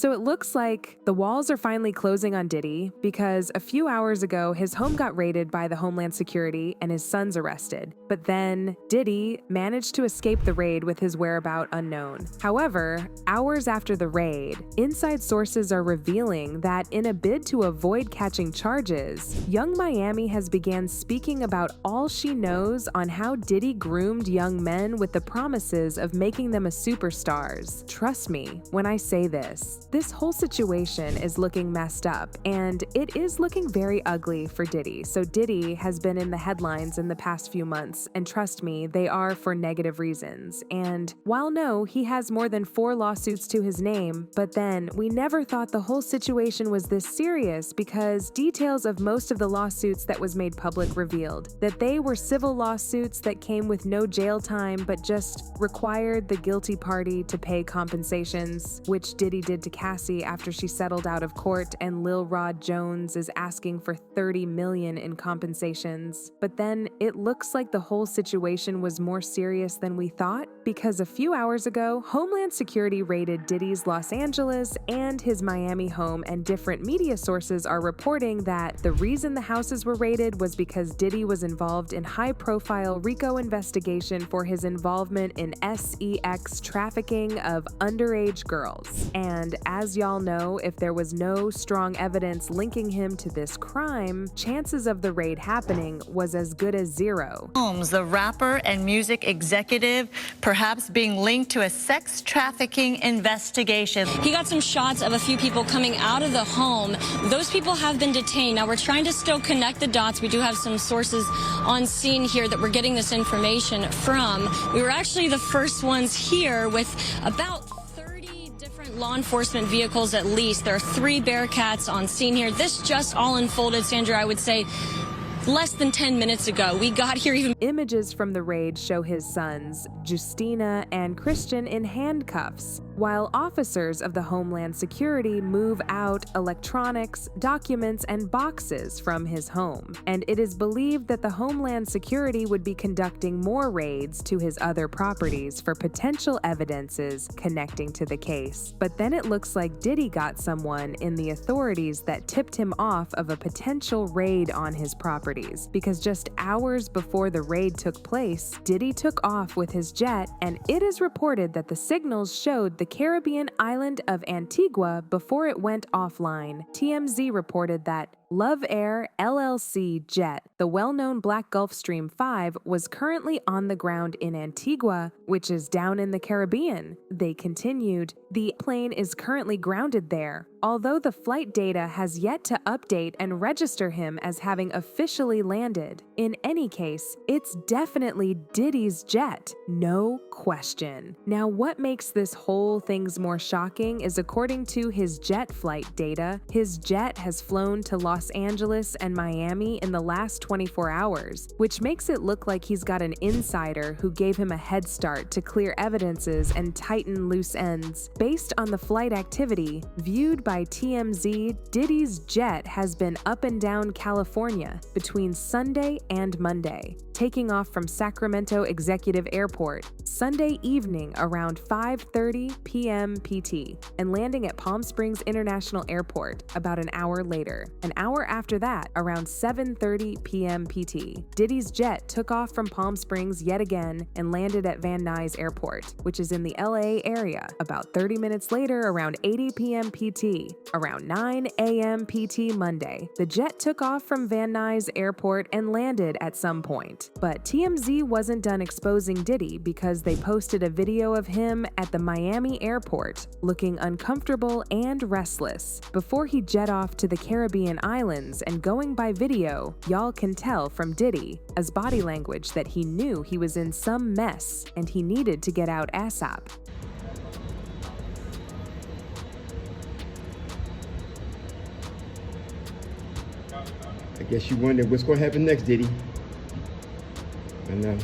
So it looks like the walls are finally closing on Diddy because a few hours ago, his home got raided by the Homeland Security and his son's arrested. But then Diddy managed to escape the raid with his whereabouts unknown. However, hours after the raid, inside sources are revealing that in a bid to avoid catching charges, Young Miami has began speaking about all she knows on how Diddy groomed young men with the promises of making them a superstars. Trust me when I say this. This whole situation is looking messed up, and it is looking very ugly for Diddy. So Diddy has been in the headlines in the past few months, and trust me, they are for negative reasons. And while no, he has more than 4 lawsuits to his name, but then we never thought the whole situation was this serious because details of most of the lawsuits that was made public revealed that they were civil lawsuits that came with no jail time but just required the guilty party to pay compensations, which Diddy did to Cassie after she settled out of court, and Lil Rod Jones is asking for $30 million in compensations. But then it looks like the whole situation was more serious than we thought because a few hours ago, Homeland Security raided Diddy's Los Angeles and his Miami home, and different media sources are reporting that the reason the houses were raided was because Diddy was involved in high-profile RICO investigation for his involvement in sex trafficking of underage girls. And as y'all know, if there was no strong evidence linking him to this crime, chances of the raid happening was as good as zero. Holmes, the rapper and music executive, perhaps being linked to a sex trafficking investigation. He got some shots of a few people coming out of the home. Those people have been detained. Now we're trying to still connect the dots. We do have some sources on scene here that we're getting this information from. We were actually the first ones here with about 30 different law enforcement vehicles at least. There are 3 Bearcats on scene here. This just all unfolded, Sandra, I would say, less than 10 minutes ago. We got here even. Images from the raid show his sons, Justina and Christian, in handcuffs, while officers of the Homeland Security move out electronics, documents, and boxes from his home. And it is believed that the Homeland Security would be conducting more raids to his other properties for potential evidences connecting to the case. But then it looks like Diddy got someone in the authorities that tipped him off of a potential raid on his properties, because just hours before the raid took place, Diddy took off with his jet, and it is reported that the signals showed the Caribbean island of Antigua before it went offline. TMZ reported that Love Air LLC jet, the well-known Black Gulfstream 5, was currently on the ground in Antigua, which is down in the Caribbean. They continued, the plane is currently grounded there, although the flight data has yet to update and register him as having officially landed. In any case, it's definitely Diddy's jet, no question. Now, what makes this whole thing more shocking is, according to his jet flight data, his jet has flown to Los Angeles and Miami in the last 24 hours, which makes it look like he's got an insider who gave him a head start to clear evidences and tighten loose ends. Based on the flight activity, viewed by TMZ, Diddy's jet has been up and down California between Sunday and Monday, taking off from Sacramento Executive Airport Sunday evening around 5:30 p.m. PT and landing at Palm Springs International Airport about an hour later. An hour after that, around 7:30 p.m. PT, Diddy's jet took off from Palm Springs yet again and landed at Van Nuys Airport, which is in the LA area. About 30 minutes later, around 80 p.m. PT, around 9 a.m. PT Monday, the jet took off from Van Nuys Airport and landed at some point. But TMZ wasn't done exposing Diddy because they posted a video of him at the Miami airport looking uncomfortable and restless before he jet off to the Caribbean islands, and going by video, y'all can tell from Diddy as body language that he knew he was in some mess and he needed to get out ASAP. I guess you wonder what's going to happen next, Diddy. I know.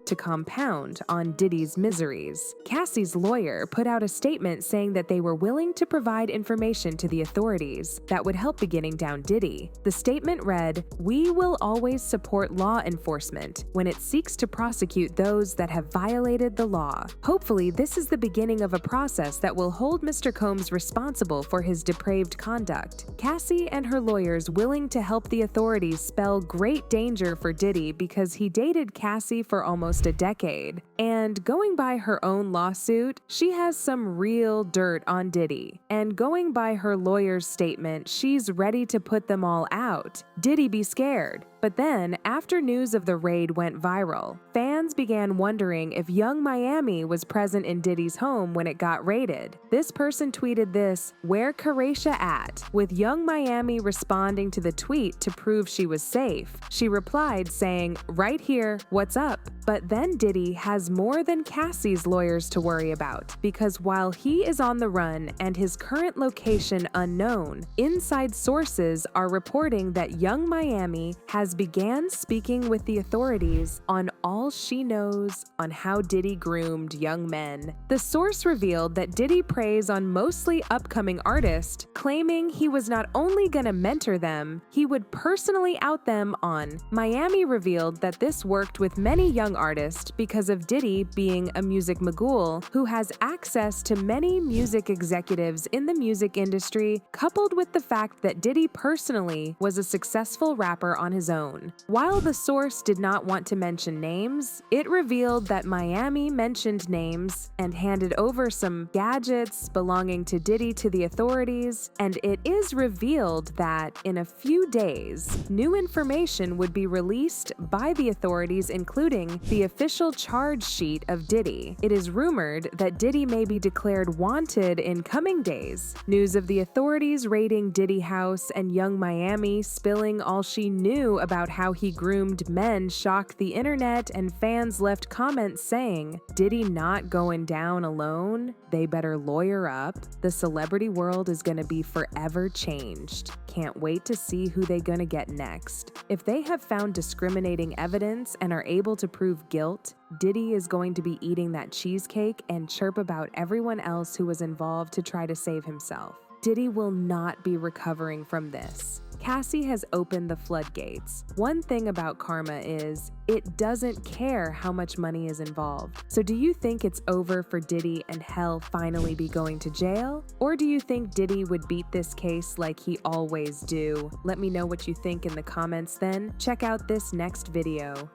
to compound on Diddy's miseries. Cassie's lawyer put out a statement saying that they were willing to provide information to the authorities that would help beginning down Diddy. The statement read, "We will always support law enforcement when it seeks to prosecute those that have violated the law. Hopefully, this is the beginning of a process that will hold Mr. Combs responsible for his depraved conduct. Cassie and her lawyers willing to help the authorities spell great danger for Diddy because he dated Cassie for almost a decade. And going by her own lawsuit, she has some real dirt on Diddy. And going by her lawyer's statement, she's ready to put them all out. Diddy be scared." But then, after news of the raid went viral, fans began wondering if Young Miami was present in Diddy's home when it got raided. This person tweeted this, "Where Caresha at?" with Young Miami responding to the tweet to prove she was safe. She replied saying, "Right here, what's up?" But then Diddy has more than Cassie's lawyers to worry about, because while he is on the run and his current location unknown, inside sources are reporting that Young Miami has began speaking with the authorities on all she knows on how Diddy groomed young men. The source revealed that Diddy preys on mostly upcoming artists, claiming he was not only gonna mentor them, he would personally out them on. Miami revealed that this worked with many young artists because of Diddy being a music mogul who has access to many music executives in the music industry, coupled with the fact that Diddy personally was a successful rapper on his own. While the source did not want to mention names, it revealed that Miami mentioned names and handed over some gadgets belonging to Diddy to the authorities, and it is revealed that in a few days, new information would be released by the authorities, including the official charge sheet of Diddy. It is rumored that Diddy may be declared wanted in coming days. News of the authorities raiding Diddy house and Young Miami spilling all she knew about how he groomed men shocked the internet, and fans left comments saying, "Diddy not going down alone? They better lawyer up. The celebrity world is gonna be forever changed. Can't wait to see who they gonna get next." If they have found discriminating evidence and are able to prove guilt, Diddy is going to be eating that cheesecake and chirp about everyone else who was involved to try to save himself. Diddy will not be recovering from this. Cassie has opened the floodgates. One thing about karma is, it doesn't care how much money is involved. So do you think it's over for Diddy and he'll finally be going to jail? Or do you think Diddy would beat this case like he always do? Let me know what you think in the comments then. Check out this next video.